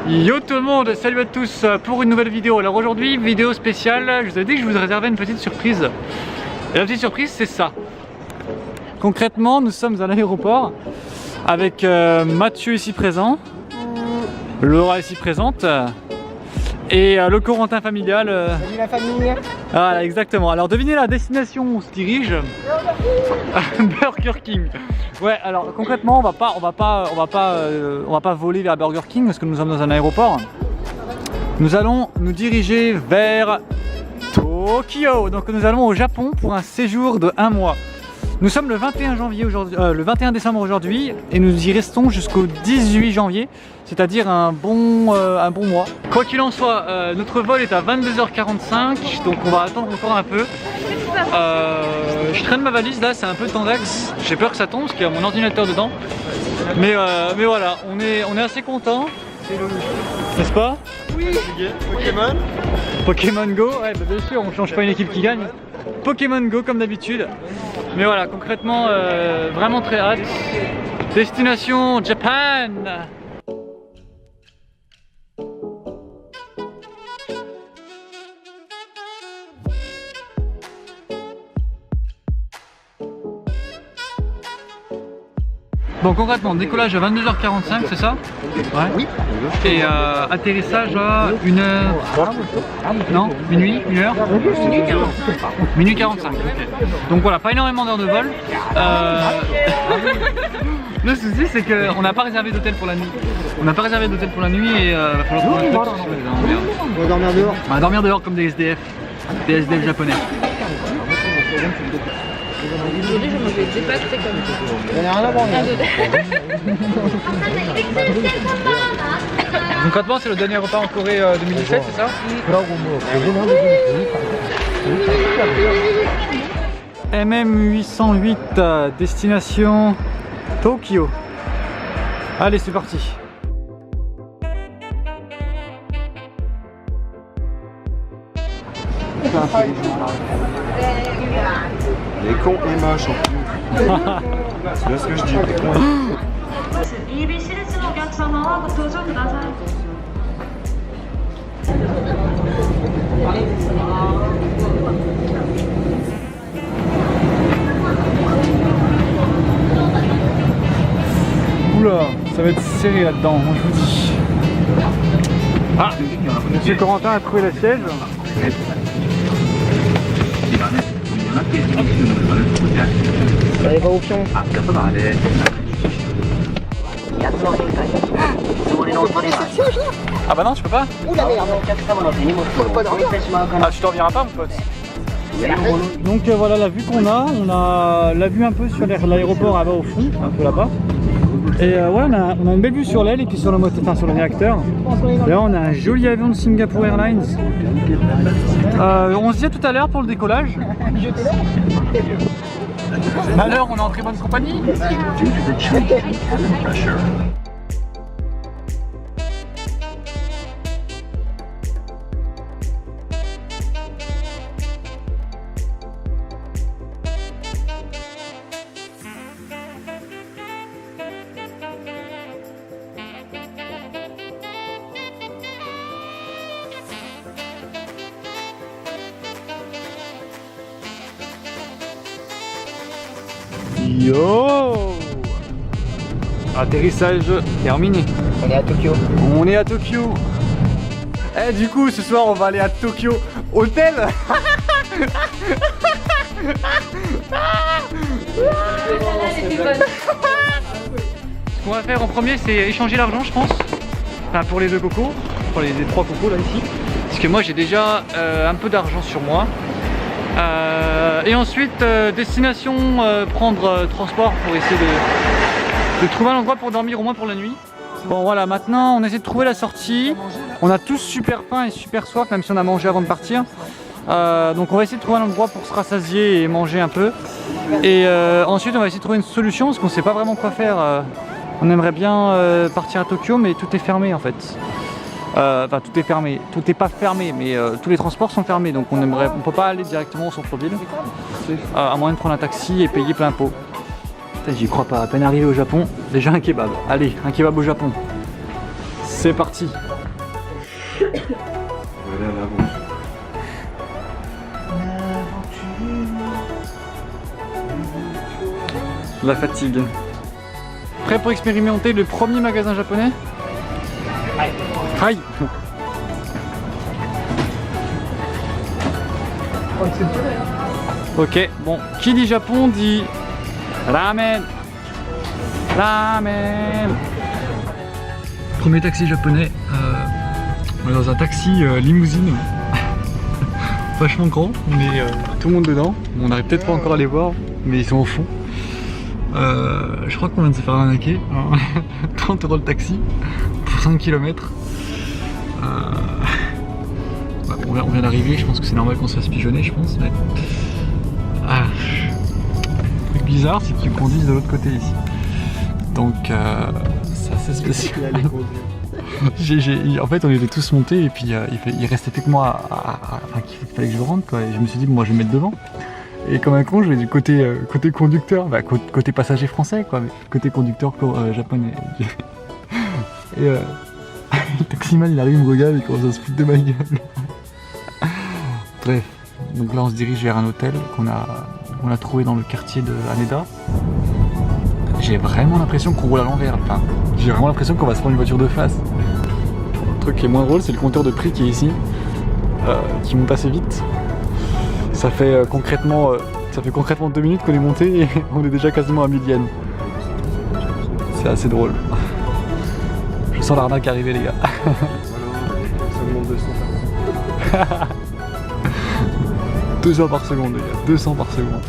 Yo tout le monde, salut à tous pour une nouvelle vidéo. Alors aujourd'hui, vidéo spéciale, je vous avais dit que je vous réservais une petite surprise. Et la petite surprise, c'est ça. Concrètement, nous sommes à l'aéroport avec Mathieu ici présent, Laura ici présente et le Corentin familial. Salut la famille. Voilà, exactement. Alors devinez la destination où on se dirige. Burger King. Ouais, alors concrètement, on va pas voler vers Burger King parce que nous sommes dans un aéroport. Nous allons nous diriger vers Tokyo. Donc nous allons au Japon pour un séjour de 1 mois. Nous sommes le 21 janvier aujourd'hui, le 21 décembre aujourd'hui et nous y restons jusqu'au 18 janvier, c'est-à-dire un bon mois. Quoi qu'il en soit, notre vol est à 22h45, donc on va attendre encore un peu. Je traîne ma valise là, c'est un peu tendax, j'ai peur que ça tombe parce qu'il y a mon ordinateur dedans. Mais voilà, on est assez content, n'est-ce pas? Oui. Pokémon. Pokémon Go, ouais, bah bien sûr, on change pas une équipe qui gagne. Pokémon Go comme d'habitude. Mais voilà, concrètement, vraiment très hâte. Destination Japan. Bon, concrètement, décollage à 22h45, c'est ça? Ouais. Oui. Et atterrissage à 1h... Non, minuit, 1h? Minuit 45, ok. Donc voilà, pas énormément d'heures de vol. Le souci, c'est qu'on n'a pas réservé d'hôtel pour la nuit. On n'a pas réservé d'hôtel pour la nuit et il va falloir trouver un truc. On va dormir dehors. On va dormir dehors comme des SDF. Des SDF japonais. Aujourd'hui, je mangeais des pâtes, c'est comme Il n'y a rien à voir. Concrètement, c'est le dernier repas en Corée 2017, c'est ça? MM808, destination Tokyo. Allez, c'est parti. Les cons et moches en plus. C'est bien ce que je dis, les cons et Oula, ça va être serré là-dedans, moi je vous dis. Ah, Monsieur Corentin a trouvé la siège. Allez, va au pion. Ah bah non, je peux pas. Ouh la merde. Faut pas dormir. Ah, tu dormiras pas mon pote. Donc voilà la vue qu'on a, on a la vue un peu sur l'aéroport là-bas au fond, un peu là-bas. Et ouais, on a une belle vue sur l'aile et puis sur le réacteur. Là on a un joli avion de Singapore Airlines. On se disait tout à l'heure pour le décollage. Malheur, on est en très bonne compagnie. Yo! Atterrissage terminé. On est à Tokyo. On est à Tokyo. Eh, du coup, ce soir, on va aller à Tokyo Hôtel. Ce qu'on va faire en premier, c'est échanger l'argent, je pense. Enfin, pour les deux cocos, pour les 3 cocos là ici. Parce que moi, j'ai déjà un peu d'argent sur moi. Et ensuite, destination, prendre transport pour essayer de trouver un endroit pour dormir au moins pour la nuit. Bon voilà, maintenant on essaie de trouver la sortie. On a tous super faim et super soif, même si on a mangé avant de partir. Donc on va essayer de trouver un endroit pour se rassasier et manger un peu. Et ensuite on va essayer de trouver une solution parce qu'on ne sait pas vraiment quoi faire. On aimerait bien partir à Tokyo, mais tout est fermé en fait. Enfin tout est fermé, tout n'est pas fermé, mais tous les transports sont fermés, donc on peut pas aller directement au centre-ville, à moins de prendre un taxi et payer plein pot. J'y crois pas, à peine arrivé au Japon, déjà un kebab. Allez, un kebab au Japon. C'est parti. On va aller à l'aventure. La fatigue. Prêt pour expérimenter le premier magasin japonais? Aïe. Ok, bon, qui dit Japon dit ramen. Ramen. Premier taxi japonais. On est dans un taxi limousine. Vachement grand, mais tout le monde dedans. On n'arrive peut-être pas encore à les voir, mais ils sont au fond. Je crois qu'on vient de se faire arnaquer. 30 € le taxi pour 5 km. On vient d'arriver, je pense que c'est normal qu'on se fasse pigeonner, je pense. Mais... le truc bizarre, c'est qu'ils conduisent de l'autre côté ici. Donc c'est assez spécial. En fait, on était tous montés et puis il restait plus que moi qu'il fallait que je rentre, quoi. Et je me suis dit, bon, moi je vais me mettre devant. Et comme un con, je vais du côté conducteur, côté passager français, quoi, mais côté conducteur japonais. Et le taximan il arrive, il me regarde, il commence à se foutre de ma gueule. Bref, donc là on se dirige vers un hôtel qu'on a trouvé dans le quartier de Haneda. J'ai vraiment l'impression qu'on roule à l'envers. Enfin, j'ai vraiment l'impression qu'on va se prendre une voiture de face. Le truc qui est moins drôle, c'est le compteur de prix qui est ici, qui monte assez vite. Ça fait concrètement 2 minutes qu'on est monté et on est déjà quasiment à 1000 yens. C'est assez drôle. Je sens l'arnaque arriver, les gars. Ça me monte 200 par 200 par seconde, les gars. 200 par seconde.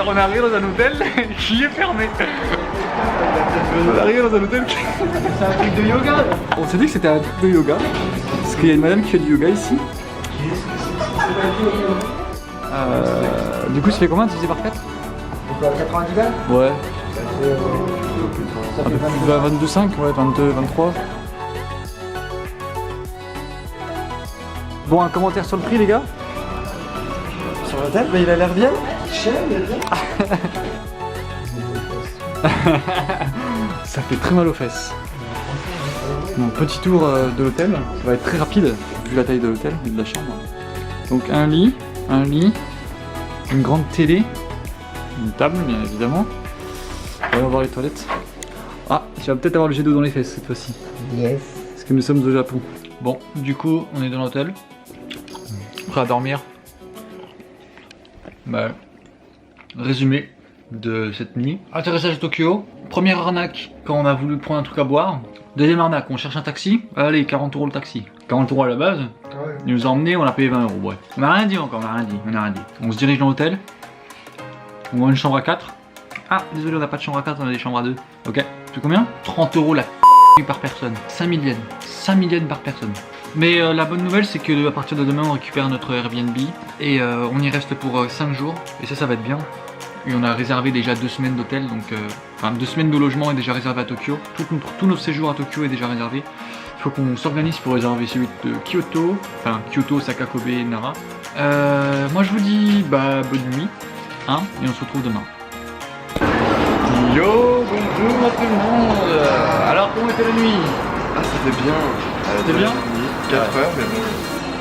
On arrive dans un hôtel qui est fermé. On arrive dans un hôtel qui... C'est un truc de yoga. On s'est dit que c'était un truc de yoga. Parce qu'il y a une madame qui fait du yoga ici. Du coup, ça fait combien de divisé par 4? 90 balles. Ouais. Ça fait 22,5, ouais, 22, 23. Bon, un commentaire sur le prix, les gars? Sur l'hôtel, mais il a l'air bien. Cher, il a l'air bien. Ça fait très mal aux fesses. Donc petit tour de l'hôtel, ça va être très rapide vu la taille de l'hôtel et de la chambre. Donc un lit, une grande télé, une table bien évidemment. On va voir les toilettes. Ah, tu vas peut-être avoir le jet d'eau dans les fesses cette fois-ci. Yes. Parce que nous sommes au Japon. Bon, du coup on est dans l'hôtel, prêt à dormir. Bah, résumé de cette nuit. Atterrissage à Tokyo. Première arnaque quand on a voulu prendre un truc à boire. Deuxième arnaque, on cherche un taxi. Allez, 40 € le taxi. 40 € à la base. Ouais. Il nous a emmenés, on a payé 20 €. Ouais. On n'a rien dit encore, on n'a rien dit. On se dirige dans l'hôtel. On voit une chambre à 4. Ah, désolé, on n'a pas de chambre à 4, on a des chambres à 2. Ok. C'est combien? 30 € la par personne. 5000 yens. 5000 yens par personne. Mais la bonne nouvelle, c'est que à partir de demain, on récupère notre Airbnb. Et on y reste pour 5 jours. Et ça va être bien. Et on a réservé déjà 2 semaines d'hôtel, donc enfin 2 semaines de logement est déjà réservé à Tokyo. Tout notre séjour à Tokyo est déjà réservé. Il faut qu'on s'organise pour réserver celui de Kyoto, enfin Kyoto, Osaka, Kobe, Nara. Moi je vous dis bah bonne nuit, hein, et on se retrouve demain. Yo, bonjour à tout le monde. Alors comment était la nuit? Ah, c'était bien. C'était bien. 4 heures, mais bon.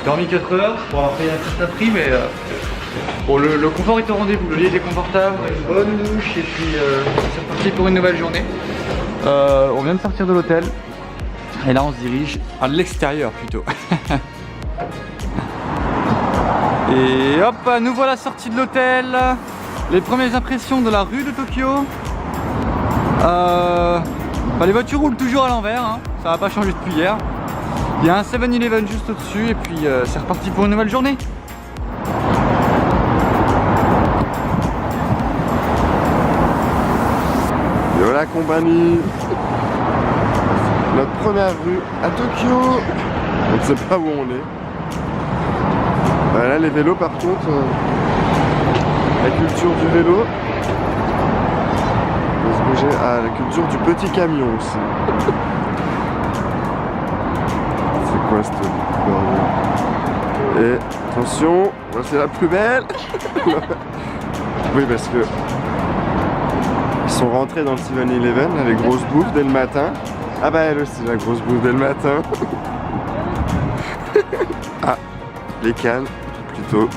Dormi 4 heures pour avoir payé un certain prix, mais bon, le confort est au rendez-vous. Le lit était confortable, une bonne douche, et puis c'est reparti pour une nouvelle journée. On vient de sortir de l'hôtel, et là on se dirige à l'extérieur plutôt. Et hop, nous voilà sortis de l'hôtel. Les premières impressions de la rue de Tokyo. Les voitures roulent toujours à l'envers, hein. Ça n'a pas changé depuis hier. Il y a un 7-Eleven juste au-dessus et puis c'est reparti pour une nouvelle journée. Yo la compagnie. Notre première rue à Tokyo. On ne sait pas où on est. Voilà les vélos par contre. La culture du vélo. On va se bouger. Ah, la culture du petit camion aussi. C'est quoi cette bordel? Et attention, c'est la plus belle. Oui, parce que sont rentrés dans le 7-Eleven, les grosses bouffes dès le matin. Ah bah elle aussi, la grosse bouffe dès le matin. Ah, les cannes, plutôt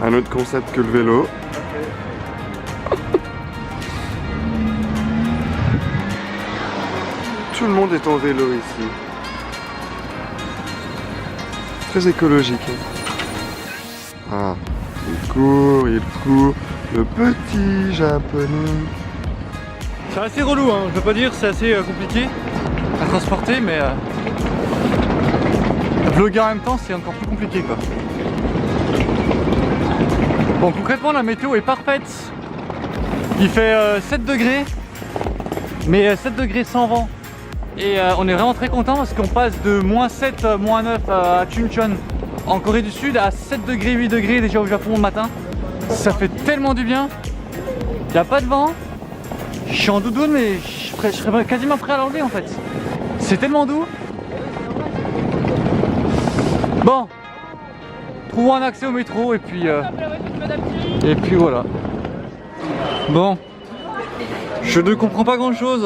un autre concept que le vélo. Tout le monde est en vélo ici. Très écologique. Ah, il court, le petit japonais. C'est assez relou, hein. Je peux pas dire, c'est assez compliqué à transporter, mais vlogger en même temps c'est encore plus compliqué quoi. Bon, concrètement la météo est parfaite. Il fait 7 degrés, mais 7 degrés sans vent. Et on est vraiment très content parce qu'on passe de -7, -9 à Chuncheon en Corée du Sud à 7 degrés, 8 degrés déjà au Japon le matin. Ça fait tellement du bien. Il n'y a pas de vent. Je suis en doudoune mais je serais quasiment prêt à l'enlever en fait. C'est tellement doux. Bon, trouvons un accès au métro et puis voilà. Bon, je ne comprends pas grand chose.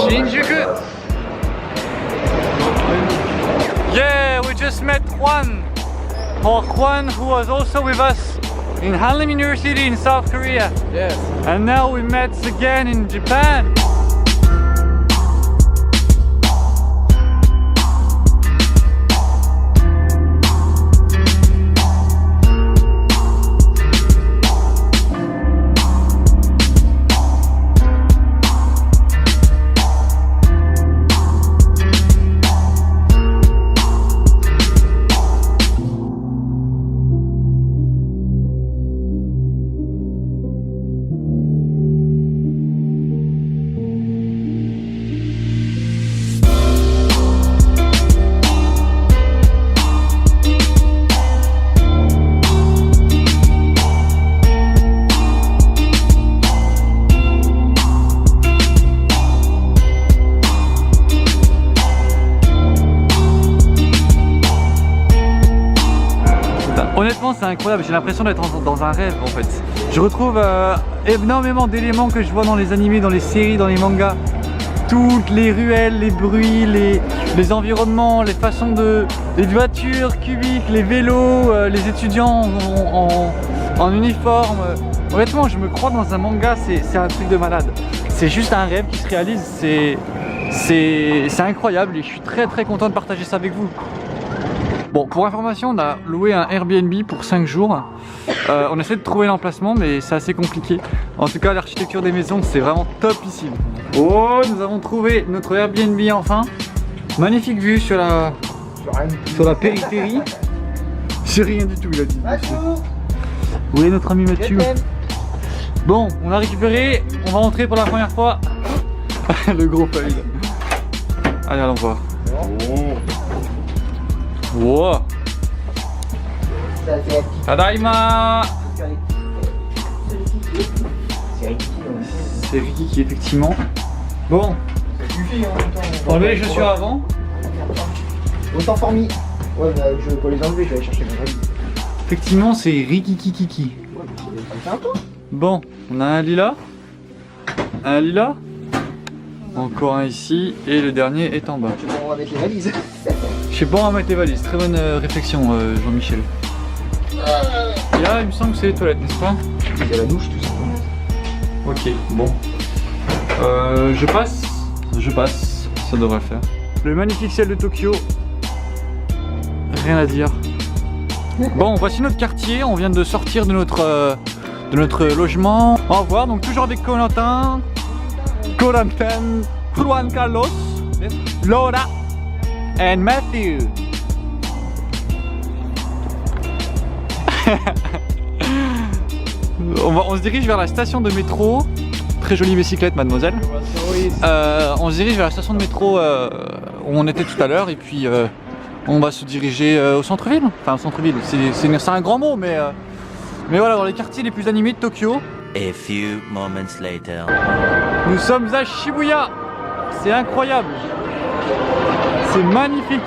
Shinjuku. Yeah, we just met Juan. Juan, who was also with us in Hanlim University in South Korea. Yes. And now we met again in Japan. Honnêtement c'est incroyable, j'ai l'impression d'être dans un rêve en fait. Je retrouve énormément d'éléments que je vois dans les animés, dans les séries, dans les mangas. Toutes les ruelles, les bruits, les environnements, les façons les voitures cubiques, les vélos, les étudiants en uniforme. Honnêtement je me crois dans un manga, c'est un truc de malade. C'est juste un rêve qui se réalise, c'est incroyable et je suis très content de partager ça avec vous. Bon, pour information, on a loué un Airbnb pour 5 jours. On essaie de trouver l'emplacement, mais c'est assez compliqué. En tout cas, l'architecture des maisons, c'est vraiment topissime. Oh, nous avons trouvé notre Airbnb enfin. Magnifique vue sur la périphérie. C'est rien du tout, il a dit. Où est notre ami Mathieu? Bon, on a récupéré. On va entrer pour la première fois Le gros fail. Allez, allons voir. Wow. Tadaima. C'est Ricky qui effectivement. Bon. Ça suffit, hein, Enlevez les chaussures avant. Autant formi. Ouais, bah, je vais pas les enlever, je vais aller chercher mon avis. Effectivement, c'est Ricky Kiki. Ouais, mais c'est un peu. Bon, on a un lilas. Un lilas. Encore un ici. Et le dernier est en bas. Je sais pas, on va mettre les valises. Je sais pas, on va mettre les valises. Très bonne réflexion, Jean-Michel. Et là, il me semble que c'est les toilettes, n'est-ce pas? Il y a la douche, tout ça. Ok, bon. Je passe. Ça devrait le faire. Le magnifique ciel de Tokyo. Rien à dire. Bon, voici notre quartier. On vient de sortir de notre logement. Au revoir. Donc toujours avec Corentin, Juan Carlos, Laura et Matthew. On se dirige vers la station de métro. Très jolie bicyclette, mademoiselle. On se dirige vers la station de métro où on était tout à l'heure et puis on va se diriger au centre-ville. Enfin, au centre-ville, c'est un grand mot, mais voilà, dans les quartiers les plus animés de Tokyo. A few moments later. Nous sommes à Shibuya. C'est incroyable. C'est magnifique.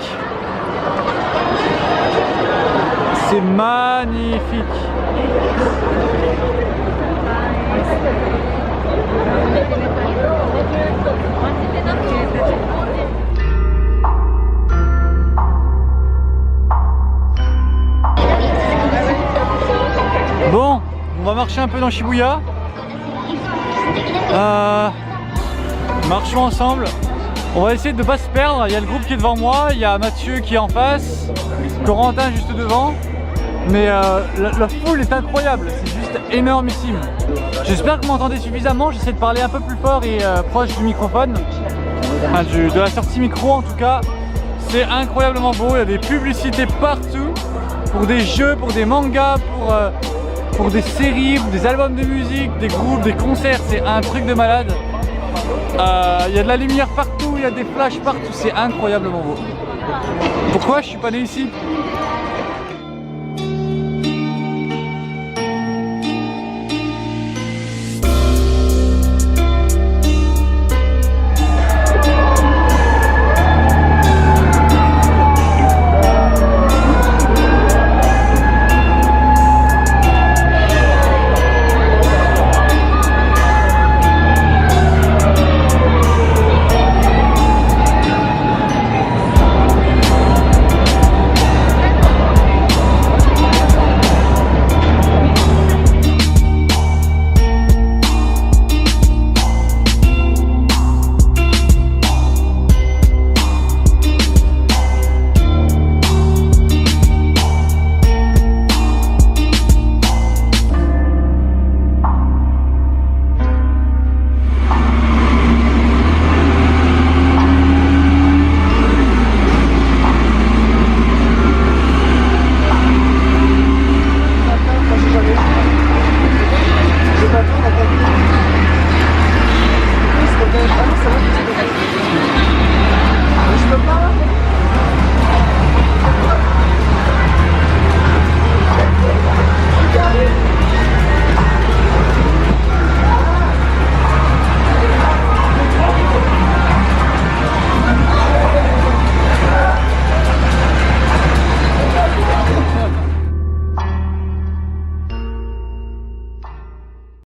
C'est magnifique. Bon, on va marcher un peu dans Shibuya. Marchons ensemble. On va essayer de ne pas se perdre. Il y a le groupe qui est devant moi, il y a Mathieu qui est en face, Corentin juste devant. Mais la foule est incroyable, c'est juste énormissime. J'espère que vous m'entendez suffisamment, j'essaie de parler un peu plus fort et proche du microphone. Enfin, de la sortie micro en tout cas. C'est incroyablement beau, il y a des publicités partout. Pour des jeux, pour des mangas, pour des séries, pour des albums de musique, des groupes, des concerts, c'est un truc de malade. Il y a de la lumière partout, il y a des flashs partout, c'est incroyablement beau. Pourquoi je suis pas né ici?